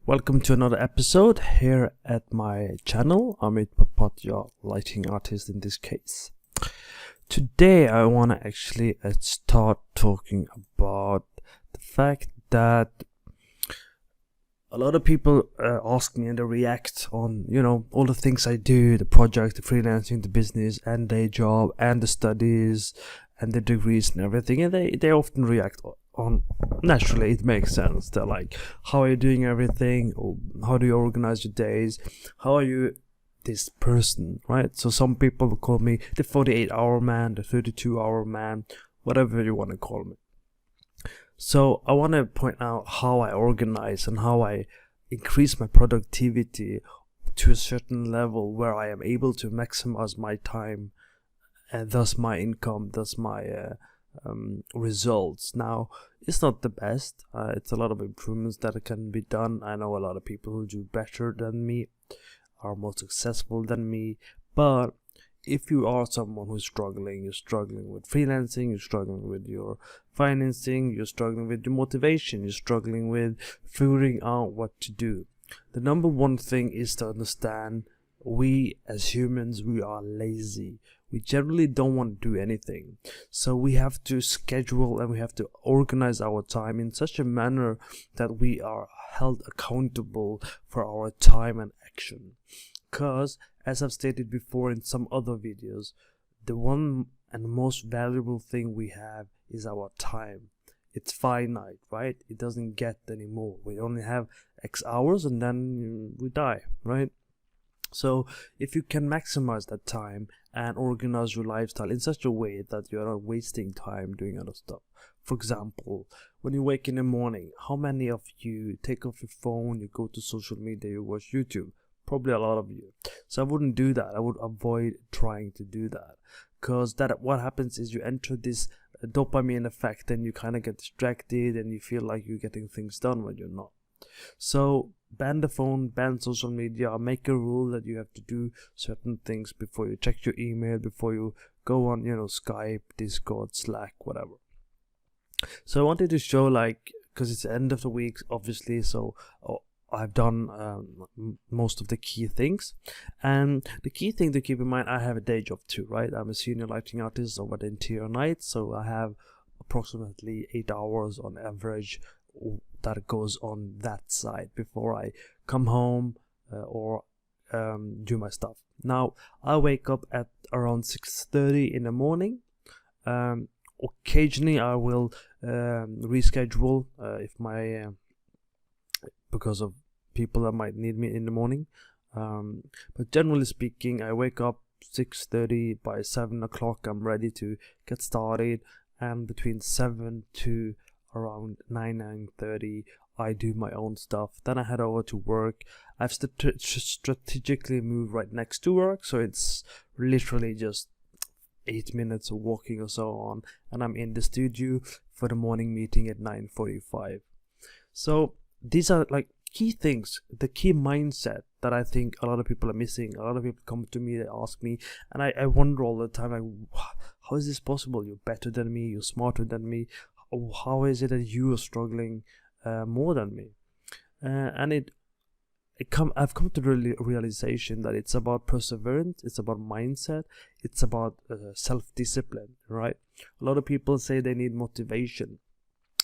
Welcome to another episode here at my channel. Amit, Patpatia, lighting artist in this case. Today I want to actually start talking about the fact that a lot of people ask me and they react on, all the things I do, the project, the freelancing, the business and day job and the studies and the degrees and everything, and they often react on naturally. It makes sense. They're like, how are you doing everything? Or how do you organize your days? How are you this person, right? So some people will call me the 48-hour man, the 32-hour man, whatever you want to call me. So I want to point out how I organize and how I increase my productivity to a certain level where I am able to maximize my time and thus my income, thus my results. Now, it's not the best. It's a lot of improvements that can be done. I know a lot of people who do better than me, are more successful than me, but if you are someone who's struggling, you're struggling with freelancing, you're struggling with your financing, you're struggling with your motivation, you're struggling with figuring out what to do, the number one thing is to understand we as humans, we are lazy. We generally don't want to do anything. So we have to schedule and we have to organize our time in such a manner that we are held accountable for our time and action. Because, as I've stated before in some other videos, the one and most valuable thing we have is our time. It's finite, right? It doesn't get anymore. We only have X hours and then we die, right? So if you can maximize that time and organize your lifestyle in such a way that you're not wasting time doing other stuff. For example, when you wake in the morning, how many of you take off your phone, you go to social media, you watch YouTube? Probably a lot of you. So I wouldn't do that. I would avoid trying to do that, because what happens is you enter this dopamine effect and you kind of get distracted and you feel like you're getting things done when you're not. So ban the phone, ban social media, make a rule that you have to do certain things before you check your email, before you go on, Skype, Discord, Slack, whatever. So I wanted to show, because it's the end of the week, obviously, so I've done most of the key things. And the key thing to keep in mind, I have a day job too, right? I'm a senior lighting artist over the entire night, so I have approximately 8 hours on average that goes on that side before I come home or do my stuff. Now, I wake up at around 6:30 in the morning. Occasionally I will reschedule if my because of people that might need me in the morning, but generally speaking, I wake up 6:30. By 7 o'clock I'm ready to get started, and between 7 to around 9:30 I do my own stuff. Then I head over to work. I've strategically moved right next to work, so it's literally just 8 minutes of walking or so on, and I'm in the studio for the morning meeting at 9:45. So these are key things, the key mindset that I think a lot of people are missing. A lot of people come to me, they ask me, and I wonder all the time, how is this possible? You're better than me, you're smarter than me. How is it that you are struggling more than me? And I've come to the realization that it's about perseverance, it's about mindset, it's about self-discipline, right? A lot of people say they need motivation.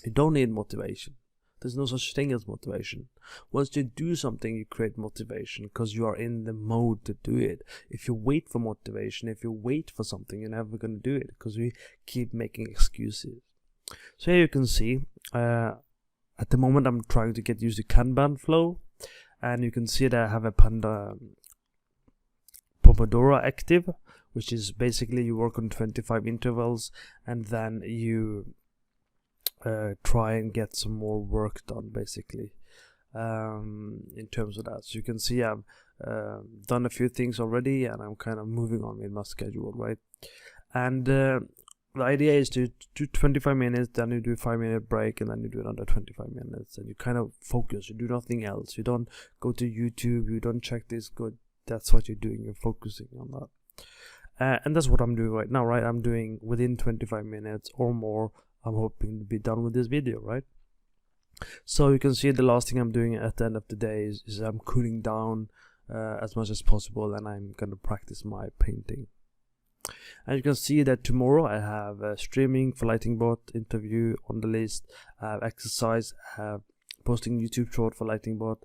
You don't need motivation. There's no such thing as motivation. Once you do something, you create motivation because you are in the mode to do it. If you wait for motivation, if you wait for something, you're never going to do it because we keep making excuses. So here you can see, at the moment I'm trying to get used to kanban flow, and you can see that I have a Pomodoro active, which is basically you work on 25 intervals and then you try and get some more work done, basically, in terms of that. So you can see I've done a few things already and I'm kind of moving on with my schedule, right? And the idea is to do 25 minutes, then you do a 5-minute break, and then you do another 25 minutes, and you kind of focus. You do nothing else. You don't go to YouTube, you don't check this good. That's what you're doing. You're focusing on that. And that's what I'm doing right now, right? I'm doing within 25 minutes or more. I'm hoping to be done with this video, right? So you can see the last thing I'm doing at the end of the day is I'm cooling down as much as possible, and I'm gonna practice my painting. And you can see that tomorrow I have a streaming for Lightingbot interview on the list. I have exercise, I have posting YouTube short for Lightingbot,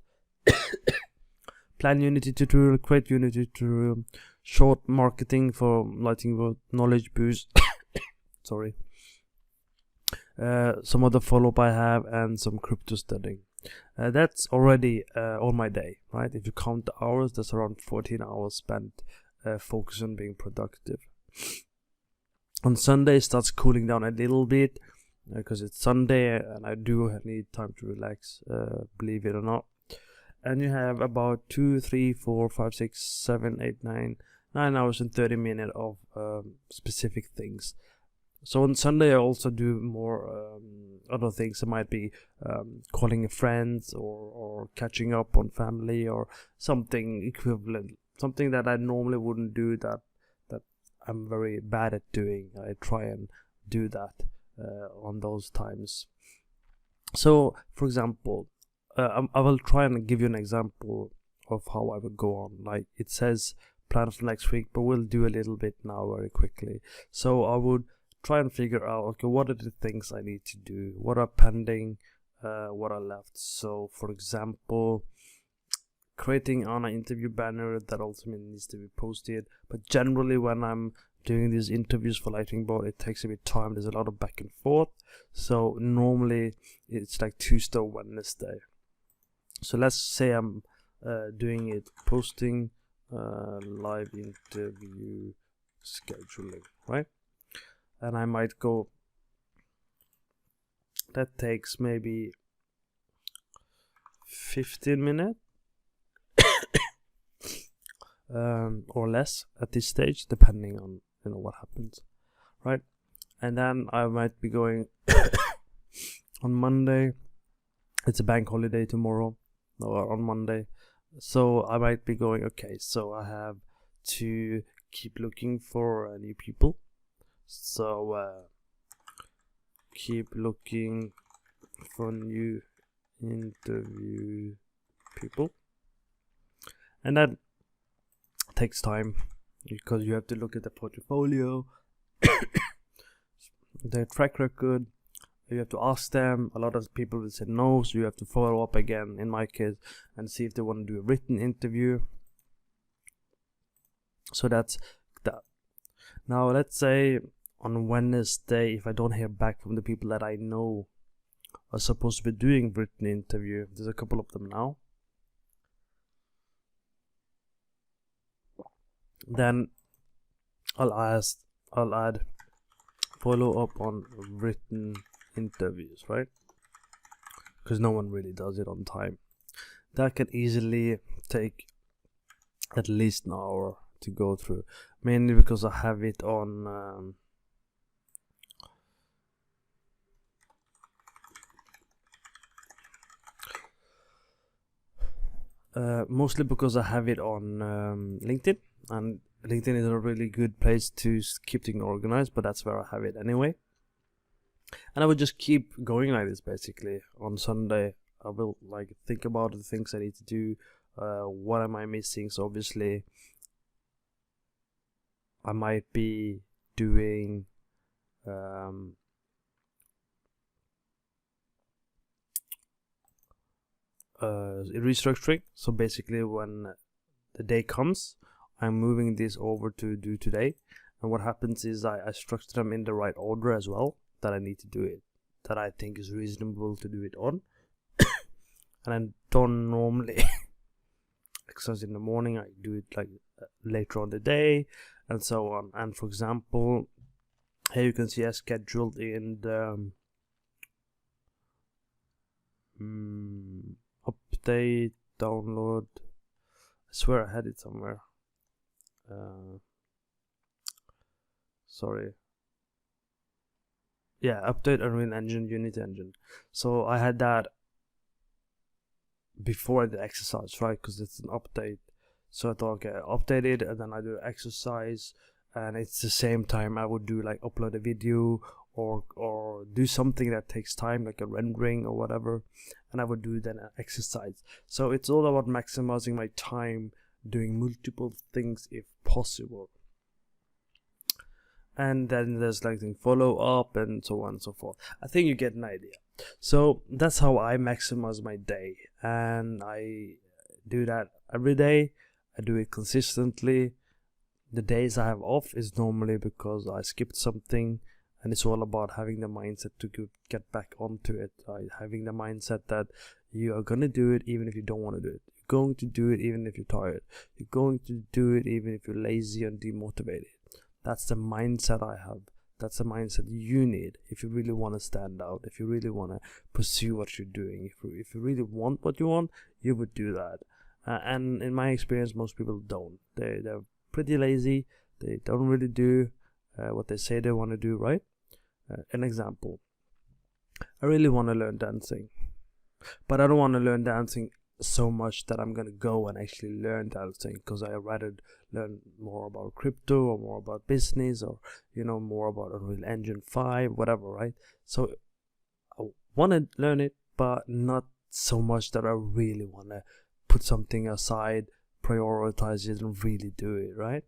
plan Unity tutorial, create Unity tutorial, short marketing for Lightingbot, knowledge boost, sorry, some other follow-up I have, and some crypto studying. That's already all my day, right? If you count the hours, that's around 14 hours spent focusing on being productive. On Sunday it starts cooling down a little bit because it's Sunday and I do need time to relax, believe it or not. And you have about 2, 3, 4, 5, 6, 7, 8, 9 hours and 30 minutes of specific things. So on Sunday I also do more other things. It might be calling friends or catching up on family or something equivalent, something that I normally wouldn't do that I'm very bad at doing. I try and do that on those times. So for example, I will try and give you an example of how I would go on. Like it says plan for next week, but we'll do a little bit now very quickly. So I would try and figure out, okay, what are the things I need to do, what are pending, what are left. So for example, creating on an interview banner that ultimately needs to be posted. But generally when I'm doing these interviews for Lightingbot, it takes a bit of time. There's a lot of back and forth. So normally it's like Tuesday or Wednesday. So let's say I'm doing it, posting live interview scheduling, right? And I might go, that takes maybe 15 minutes or less at this stage, depending on what happens, right? And then I might be going on Monday. It's a bank holiday tomorrow, or on Monday, so I might be going, okay, so I have to keep looking for new people. So keep looking for new interview people, and that takes time because you have to look at the portfolio, their track record. You have to ask them. A lot of people will say no, so you have to follow up again, in my case, and see if they want to do a written interview. So that's that. Now let's say on Wednesday, if I don't hear back from the people that I know are supposed to be doing written interview, there's a couple of them now, then I'll add follow up on written interviews, right? Because no one really does it on time. That can easily take at least an hour to go through, mainly because I have it on mostly because I have it on LinkedIn, and LinkedIn is a really good place to keep things organized, but that's where I have it anyway. And I would just keep going like this. Basically on Sunday I will like think about the things I need to do, what am I missing. So obviously I might be doing restructuring. So basically when the day comes, I'm moving this over to do today, and what happens is I structure them in the right order as well, that I need to do it, that I think is reasonable to do it on. And I don't normally exercise in the morning. I do it like later on the day and so on. And for example, here you can see I scheduled in the update download. I swear I had it somewhere. Sorry. Yeah, update Unreal Engine, Unity Engine. So I had that before the exercise, right? Because it's an update. So I thought, okay, update it, and then I do exercise, and it's the same time I would do like upload a video or do something that takes time, like a rendering or whatever, and I would do then an exercise. So it's all about maximizing my time doing multiple things if possible. And then there's like the follow up and so on and so forth. I think you get an idea. So that's how I maximize my day, and I do that every day. I do it consistently. The days I have off is normally because I skipped something, and it's all about having the mindset to get back onto it, right? Having the mindset that you are going to do it even if you don't want to do it. You're going to do it even if you're tired. You're going to do it even if you're lazy and demotivated. That's the mindset I have. That's the mindset you need if you really want to stand out, if you really want to pursue what you're doing. If you really want what you want, you would do that. And in my experience, most people don't. They're pretty lazy. They don't really do what they say they want to do, right? An example. I really want to learn dancing, but I don't want to learn dancing so much that I'm gonna go and actually learn dancing, because I rather learn more about crypto or more about business, or more about Unreal Engine 5, whatever, right? So I want to learn it, but not so much that I really want to put something aside, prioritize it, and really do it, right?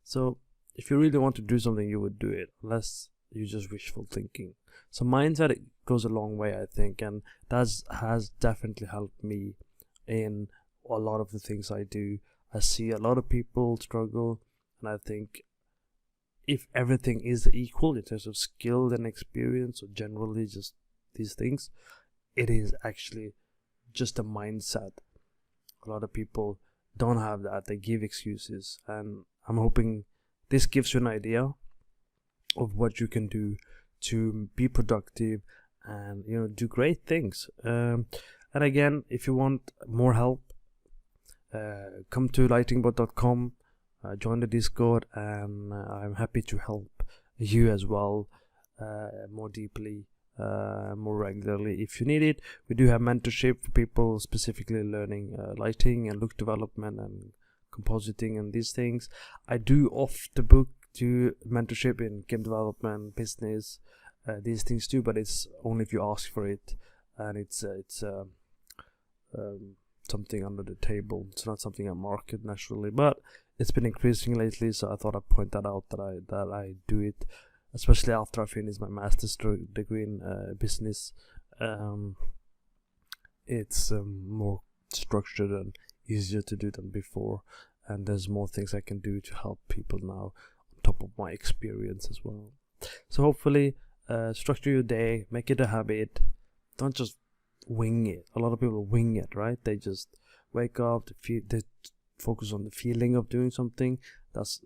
So if you really want to do something, you would do it, unless you're just wishful thinking. So mindset, it goes a long way, I think, and that has definitely helped me in a lot of the things I do. I see a lot of people struggle, and I think if everything is equal in terms of skill and experience, or generally just these things, it is actually just a mindset. A lot of people don't have that. They give excuses, and I'm hoping this gives you an idea of what you can do to be productive and do great things. And again, if you want more help, come to lightingartist.com, join the Discord, and I'm happy to help you as well, more deeply, more regularly if you need it. We do have mentorship for people specifically learning lighting and look development and compositing and these things. I do off the book do mentorship in game development, business, these things too, but it's only if you ask for it, and it's something under the table. It's not something I market naturally, but it's been increasing lately, so I thought I'd point that out, that I do it, especially after I finish my master's degree in business. It's more structured and easier to do than before, and there's more things I can do to help people now on top of my experience as well. So hopefully structure your day, make it a habit. Don't just wing it. A lot of people wing it, right? They just wake up, they focus on the feeling of doing something. That's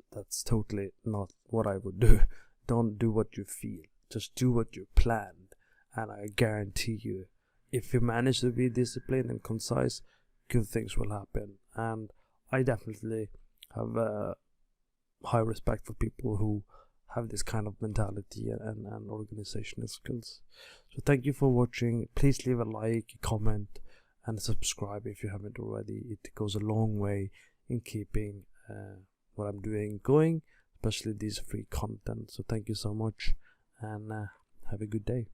totally not what I would do. Don't do what you feel, just do what you planned, and I guarantee you, if you manage to be disciplined and concise, good things will happen. And I definitely have high respect for people who have this kind of mentality and organizational skills. So thank you for watching. Please leave a like, comment, and subscribe if you haven't already. It goes a long way in keeping what I'm doing going, especially these free content. So thank you so much, and have a good day.